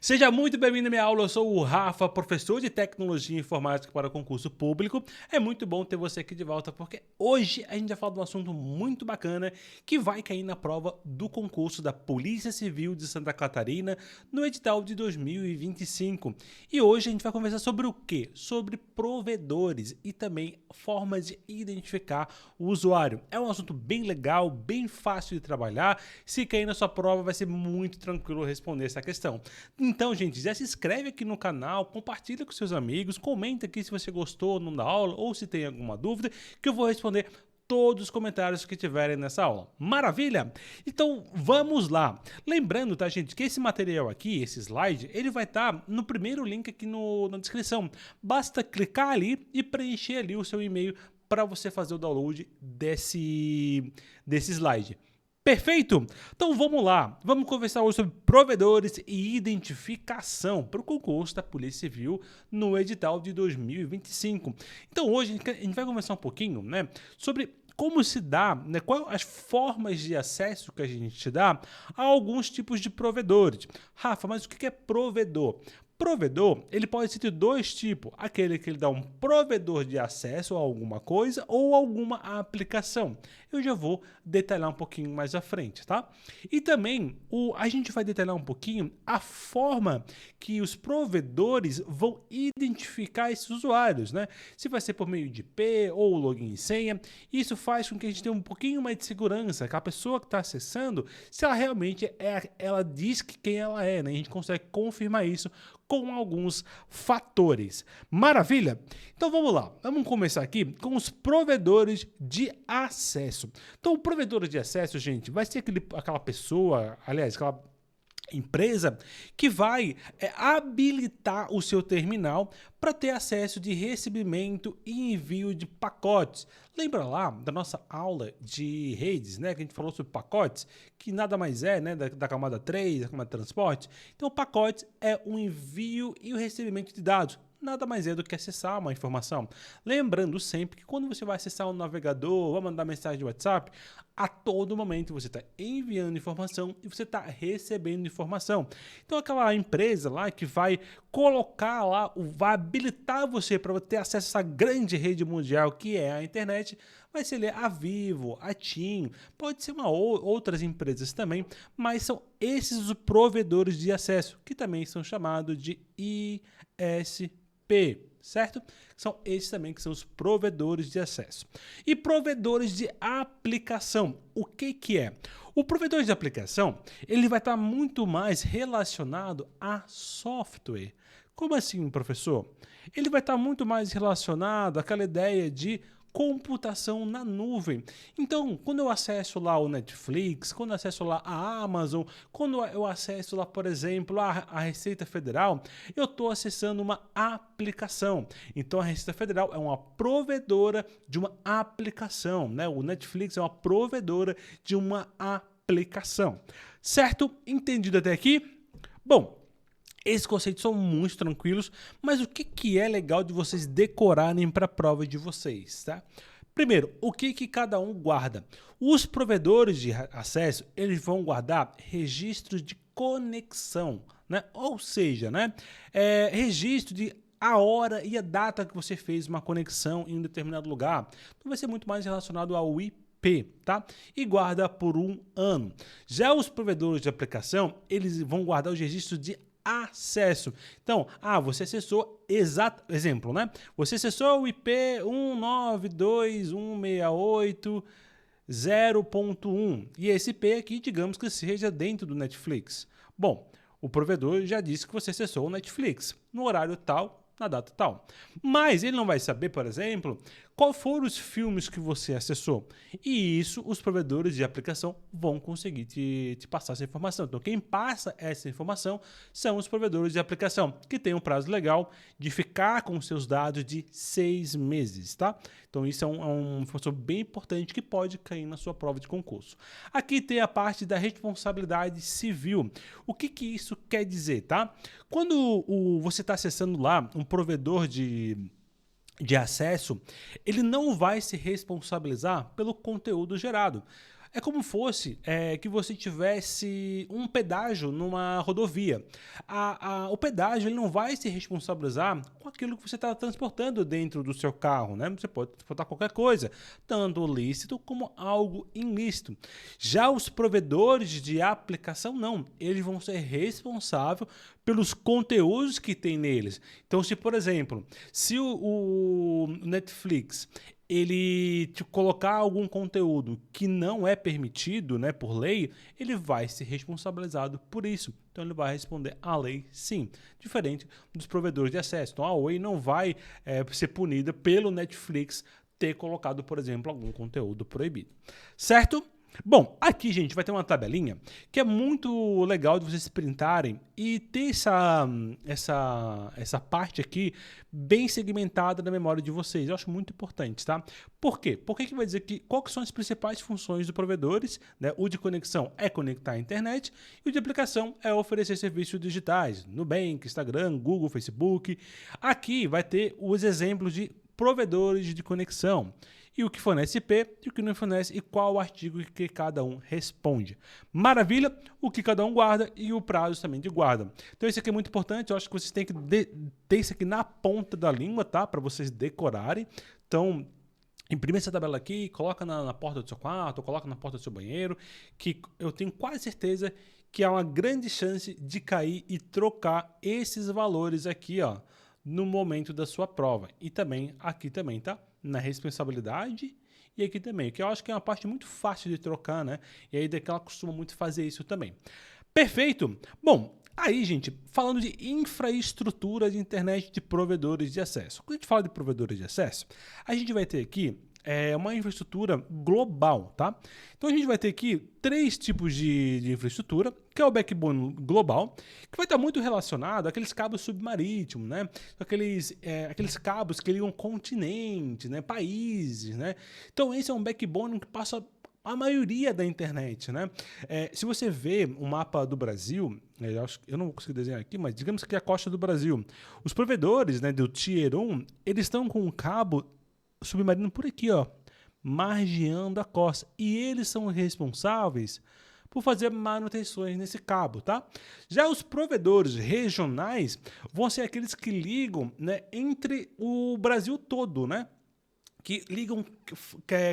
Seja muito bem-vindo à minha aula, eu sou o Rafa, professor de Tecnologia e Informática para concurso público. É muito bom ter você aqui de volta, porque hoje a gente vai falar de um assunto muito bacana que vai cair na prova do concurso da Polícia Civil de Santa Catarina no edital de 2025. E hoje a gente vai conversar sobre o quê? Sobre provedores e também formas de identificar o usuário. É um assunto bem legal, bem fácil de trabalhar. Se cair na sua prova, vai ser muito tranquilo responder essa questão. Então, gente, já se inscreve aqui no canal, compartilha com seus amigos, comenta aqui se você gostou ou não da aula ou se tem alguma dúvida, que eu vou responder todos os comentários que tiverem nessa aula. Maravilha? Então, vamos lá. Lembrando, tá, gente, que esse material aqui, esse slide, ele vai estar no primeiro link aqui na descrição. Basta clicar ali e preencher ali o seu e-mail para você fazer o download desse slide. Perfeito? Então vamos lá, vamos conversar hoje sobre provedores e identificação para o concurso da Polícia Civil no edital de 2025. Então hoje a gente vai conversar um pouquinho, né, sobre como se dá, né, quais as formas de acesso que a gente dá a alguns tipos de provedores. Rafa, mas o que é provedor? Provedor, ele pode ser de dois tipos, aquele que ele dá um provedor de acesso a alguma coisa ou alguma aplicação. Eu já vou detalhar um pouquinho mais à frente, tá? E também a gente vai detalhar um pouquinho a forma que os provedores vão identificar esses usuários, né? Se vai ser por meio de IP ou login e senha, isso faz com que a gente tenha um pouquinho mais de segurança, que a pessoa que está acessando, se ela realmente ela diz que quem ela é, né? A gente consegue confirmar isso com alguns fatores. Maravilha? Então vamos lá, vamos começar aqui com os provedores de acesso. Então o provedor de acesso, gente, vai ser aquela pessoa, aliás, aquela empresa que vai habilitar o seu terminal para ter acesso de recebimento e envio de pacotes. Lembra lá da nossa aula de redes, né, que a gente falou sobre pacotes, que nada mais é, né, da camada 3, da camada de transporte? Então, o pacote é o envio e o recebimento de dados. Nada mais é do que acessar uma informação. Lembrando sempre que quando você vai acessar um navegador, vai mandar mensagem de WhatsApp, a todo momento você está enviando informação e você está recebendo informação. Então aquela empresa lá que vai colocar lá, vai habilitar você para ter acesso a essa grande rede mundial que é a internet, vai ser a Vivo, a TIM, pode ser outras empresas também, mas são esses os provedores de acesso, que também são chamados de ISP, certo? São esses também que são os provedores de acesso. E provedores de aplicação, o que é? O provedor de aplicação, ele vai estar muito mais relacionado a software. Como assim, professor? Ele vai estar muito mais relacionado àquela ideia de computação na nuvem. Então, quando eu acesso lá o Netflix, quando eu acesso lá a Amazon, quando eu acesso lá, por exemplo, a Receita Federal, eu estou acessando uma aplicação. Então, a Receita Federal é uma provedora de uma aplicação, né? O Netflix é uma provedora de uma aplicação. Certo? Entendido até aqui? Bom, esses conceitos são muito tranquilos, mas o que é legal de vocês decorarem para a prova de vocês, tá? Primeiro, o que cada um guarda? Os provedores de acesso, eles vão guardar registros de conexão, né? Ou seja, né? Registro de a hora e a data que você fez uma conexão em um determinado lugar. Então vai ser muito mais relacionado ao IP, tá? E guarda por 1 ano. Já os provedores de aplicação, eles vão guardar os registros de acesso. Então, você acessou, exemplo, né? Você acessou o IP 192.168.0.1 e esse IP aqui, digamos que seja dentro do Netflix. Bom, o provedor já disse que você acessou o Netflix no horário tal, na data tal. Mas ele não vai saber, por exemplo, qual foram os filmes que você acessou. E isso os provedores de aplicação vão conseguir te passar essa informação. Então, quem passa essa informação são os provedores de aplicação, que têm um prazo legal de ficar com seus dados de 6 meses, tá? Então, isso é uma informação bem importante que pode cair na sua prova de concurso. Aqui tem a parte da responsabilidade civil. O que isso quer dizer, tá? Quando você está acessando lá um provedor de acesso, ele não vai se responsabilizar pelo conteúdo gerado. É como fosse que você tivesse um pedágio numa rodovia. O pedágio ele não vai se responsabilizar com aquilo que você está transportando dentro do seu carro, né? Você pode transportar qualquer coisa, tanto lícito como algo ilícito. Já os provedores de aplicação, não. Eles vão ser responsáveis pelos conteúdos que tem neles. Então, se, por exemplo, se o Netflix ele te colocar algum conteúdo que não é permitido, né, por lei, ele vai ser responsabilizado por isso. Então ele vai responder à lei sim, diferente dos provedores de acesso. Então a Oi não vai ser punida pelo Netflix ter colocado, por exemplo, algum conteúdo proibido. Certo? Bom, aqui, gente, vai ter uma tabelinha que é muito legal de vocês printarem e ter essa parte aqui bem segmentada na memória de vocês. Eu acho muito importante, tá? Por quê? Porque que vai dizer quais são as principais funções dos provedores, né? O de conexão é conectar a internet e o de aplicação é oferecer serviços digitais, Nubank, Instagram, Google, Facebook. Aqui vai ter os exemplos de provedores de conexão. E o que fornece IP e o que não fornece e qual o artigo que cada um responde. Maravilha? O que cada um guarda e o prazo também de guarda. Então isso aqui é muito importante, eu acho que vocês têm que ter isso aqui na ponta da língua, tá? Para vocês decorarem. Então, imprime essa tabela aqui, coloca na porta do seu quarto, coloca na porta do seu banheiro, que eu tenho quase certeza que há uma grande chance de cair e trocar esses valores aqui, ó, no momento da sua prova. E também aqui também, tá? Na responsabilidade e aqui também, que eu acho que é uma parte muito fácil de trocar, né? E aí ela costuma muito fazer isso também. Perfeito? Bom, aí, gente, falando de infraestrutura de internet de provedores de acesso. Quando a gente fala de provedores de acesso, a gente vai ter aqui uma infraestrutura global, tá? Então a gente vai ter aqui 3 tipos de infraestrutura, que é o backbone global, que vai estar muito relacionado àqueles cabos submarítimos, né? Aqueles cabos que ligam continentes, né? Países, né? Então esse é um backbone que passa a maioria da internet, né? Se você vê o mapa do Brasil, eu não vou conseguir desenhar aqui, mas digamos que é a costa do Brasil. Os provedores, né, do Tier 1, eles estão com um cabo submarino por aqui, ó, margeando a costa. E eles são responsáveis por fazer manutenções nesse cabo, tá? Já os provedores regionais vão ser aqueles que ligam, né, entre o Brasil todo, né? Que ligam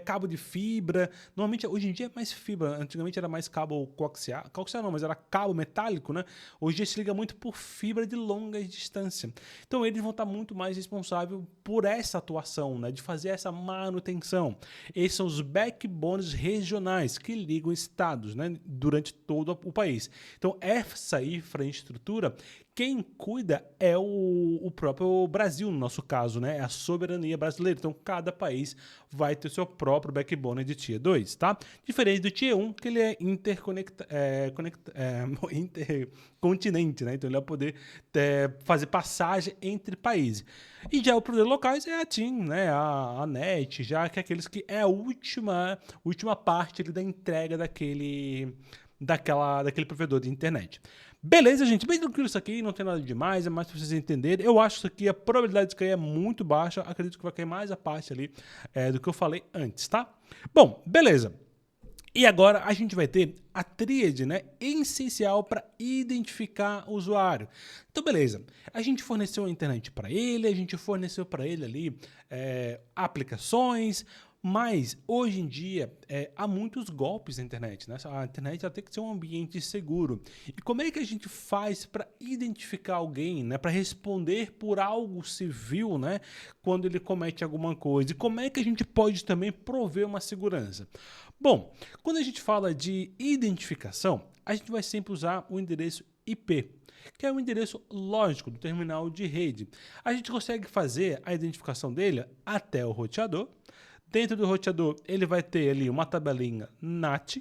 cabo de fibra. Normalmente, hoje em dia é mais fibra. Antigamente era mais cabo coaxial. Coaxial não, mas era cabo metálico, né? Hoje em dia se liga muito por fibra de longa distância. Então, eles vão estar muito mais responsáveis por essa atuação, né? De fazer essa manutenção. Esses são os backbones regionais que ligam estados, né? Durante todo o país. Então, essa infraestrutura, quem cuida é o próprio Brasil, no nosso caso, né? É a soberania brasileira. Então, cada país vai ter o seu próprio backbone de Tier 2, tá? Diferente do Tier 1, que ele é intercontinente, né? Então, ele vai poder fazer passagem entre países. E já o provedor locais é a TIM, né? A NET, já que é aqueles que é a última parte ali da entrega daquele provedor de internet. Beleza, gente? Bem tranquilo isso aqui, não tem nada demais, é mais para vocês entenderem. Eu acho que isso aqui, a probabilidade de cair é muito baixa, acredito que vai cair mais a parte ali do que eu falei antes, tá? Bom, beleza. E agora a gente vai ter a tríade, né, essencial para identificar o usuário. Então, beleza. A gente forneceu a internet para ele, a gente forneceu para ele ali aplicações, mas hoje em dia há muitos golpes na internet, né? A internet ela tem que ser um ambiente seguro. E como é que a gente faz para identificar alguém, né? Para responder por algo civil, né? Quando ele comete alguma coisa? E como é que a gente pode também prover uma segurança? Bom, quando a gente fala de identificação, a gente vai sempre usar o endereço IP, que é o endereço lógico do terminal de rede. A gente consegue fazer a identificação dele até o roteador. Dentro do roteador, ele vai ter ali uma tabelinha NAT,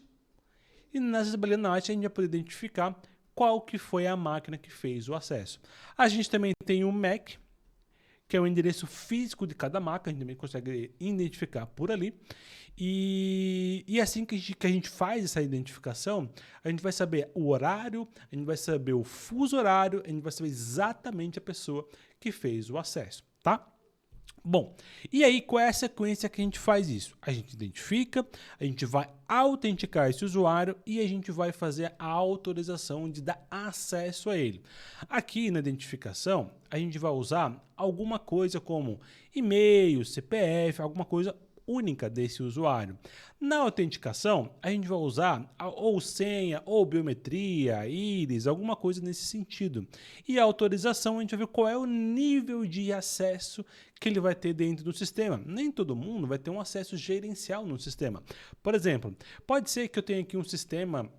e nessa tabelinha NAT a gente vai poder identificar qual que foi a máquina que fez o acesso. A gente também tem o MAC, que é o endereço físico de cada máquina, a gente também consegue identificar por ali. E assim que a gente faz essa identificação, a gente vai saber o horário, a gente vai saber o fuso horário, a gente vai saber exatamente a pessoa que fez o acesso, tá? Bom, e aí qual é a sequência que a gente faz isso? A gente identifica, a gente vai autenticar esse usuário e a gente vai fazer a autorização de dar acesso a ele. Aqui na identificação, a gente vai usar alguma coisa como e-mail, CPF, alguma coisa única desse usuário. Na autenticação, a gente vai usar ou senha, ou biometria, íris, alguma coisa nesse sentido. E a autorização, a gente vai ver qual é o nível de acesso que ele vai ter dentro do sistema. Nem todo mundo vai ter um acesso gerencial no sistema. Por exemplo, pode ser que eu tenha aqui um sistema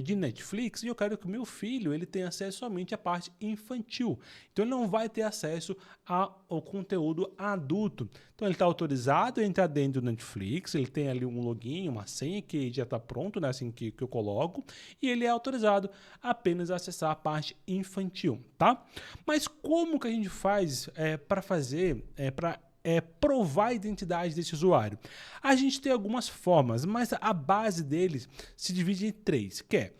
de Netflix e eu quero que o meu filho ele tenha acesso somente à parte infantil. Então ele não vai ter acesso ao conteúdo adulto. Então ele está autorizado a entrar dentro do Netflix, ele tem ali um login, uma senha que já está pronto, né, assim que eu coloco, e ele é autorizado apenas a acessar a parte infantil, tá? Mas como que a gente faz para fazer, para provar a identidade desse usuário? A gente tem algumas formas, mas a base deles se divide em três, que é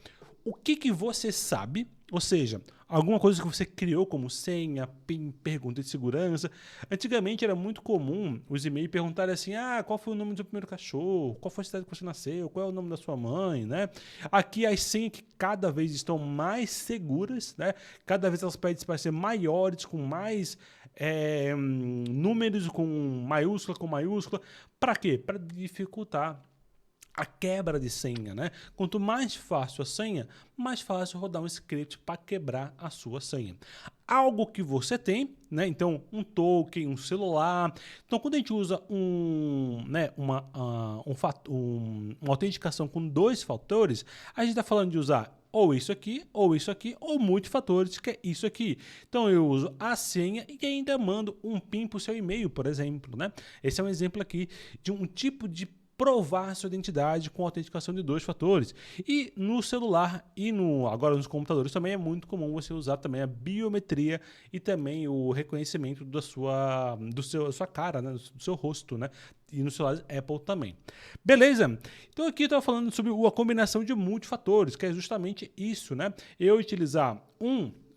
o que você sabe, ou seja, alguma coisa que você criou como senha, PIN, pergunta de segurança. Antigamente era muito comum os e-mails perguntarem assim, qual foi o nome do seu primeiro cachorro? Qual foi a cidade que você nasceu? Qual é o nome da sua mãe? Né? Aqui as senhas que cada vez estão mais seguras, né? Cada vez elas pedem para ser maiores, com mais números com maiúscula. Para quê? Para dificultar a quebra de senha, né? Quanto mais fácil a senha, mais fácil rodar um script para quebrar a sua senha. Algo que você tem, né? Então, um token, um celular. Então, quando a gente usa uma autenticação com 2 fatores, a gente está falando de usar ou isso aqui, ou multifatores, que é isso aqui. Então, eu uso a senha e ainda mando um PIN para o seu e-mail, por exemplo, né? Esse é um exemplo aqui de um tipo de provar sua identidade com autenticação de 2 fatores. E no celular e agora nos computadores também é muito comum você usar também a biometria e também o reconhecimento da sua cara, né? Do seu rosto, né? E no celular Apple também. Beleza? Então aqui eu estava falando sobre a combinação de multifatores, que é justamente isso, né? Eu utilizar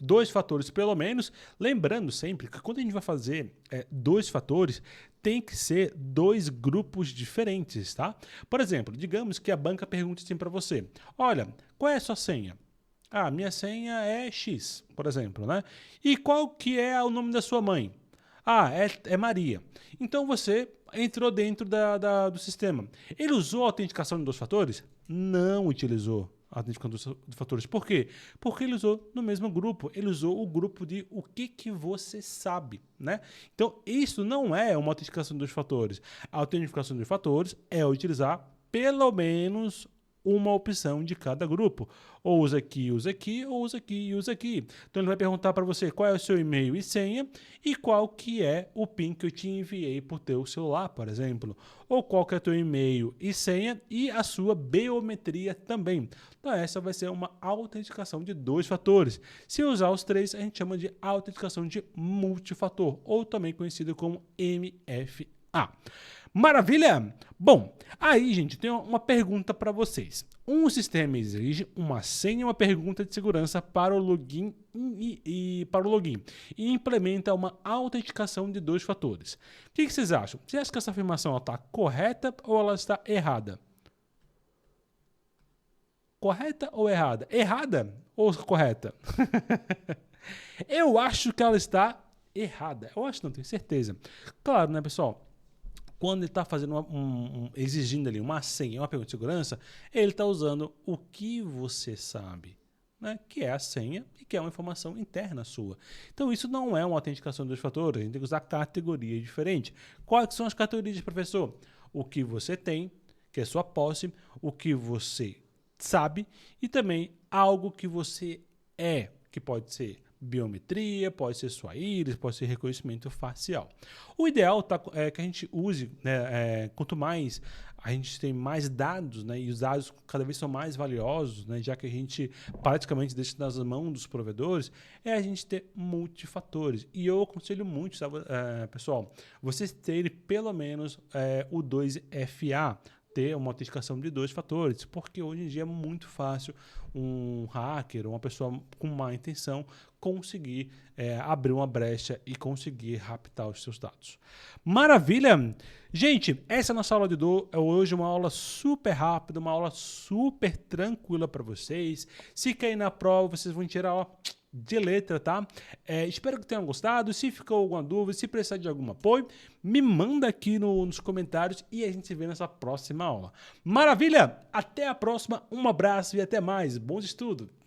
2 fatores pelo menos, lembrando sempre que quando a gente vai fazer 2 fatores, tem que ser 2 grupos diferentes, tá? Por exemplo, digamos que a banca pergunte assim para você, olha, qual é a sua senha? Minha senha é X, por exemplo, né? E qual que é o nome da sua mãe? É Maria. Então você entrou dentro do sistema. Ele usou a autenticação de 2 fatores? Não utilizou a autenticação de fatores. Por quê? Porque ele usou no mesmo grupo. Ele usou o grupo de o que você sabe, né? Então, isso não é uma autenticação de 2 fatores. A autenticação de 2 fatores é utilizar pelo menos uma opção de cada grupo. Ou usa aqui, ou usa aqui e usa aqui. Então ele vai perguntar para você qual é o seu e-mail e senha e qual que é o PIN que eu te enviei por teu celular, por exemplo. Ou qual que é o teu e-mail e senha e a sua biometria também. Então essa vai ser uma autenticação de 2 fatores. Se usar os 3, a gente chama de autenticação de multifator, ou também conhecido como MFA. Maravilha? Bom, aí, gente, tem uma pergunta para vocês. Um sistema exige uma senha e uma pergunta de segurança para o login e implementa uma autenticação de 2 fatores. O que vocês acham? Você acha que essa afirmação está correta ou ela está errada? Correta ou errada? Errada ou correta? Eu acho que ela está errada. Eu acho, não tenho certeza. Claro, né, pessoal? Quando ele está fazendo exigindo ali uma senha, uma pergunta de segurança, ele está usando o que você sabe, né? Que é a senha e que é uma informação interna sua. Então isso não é uma autenticação de 2 fatores, a gente tem que usar categorias diferentes. Quais são as categorias, professor? O que você tem, que é sua posse, o que você sabe e também algo que você é, que pode ser biometria, pode ser sua íris, pode ser reconhecimento facial. O ideal é que a gente use, né, quanto mais a gente tem mais dados, né, e os dados cada vez são mais valiosos, né, já que a gente praticamente deixa nas mãos dos provedores, é a gente ter multifatores. E eu aconselho muito, sabe, pessoal, vocês terem pelo menos o 2FA, ter uma autenticação de 2 fatores, porque hoje em dia é muito fácil um hacker, uma pessoa com má intenção, conseguir abrir uma brecha e conseguir raptar os seus dados. Maravilha! Gente, essa é a nossa aula de hoje, uma aula super rápida, uma aula super tranquila para vocês. Se cair na prova, vocês vão tirar de letra, tá? Espero que tenham gostado. Se ficou alguma dúvida, se precisar de algum apoio, me manda aqui nos comentários e a gente se vê nessa próxima aula. Maravilha! Até a próxima, um abraço e até mais. Bons estudos!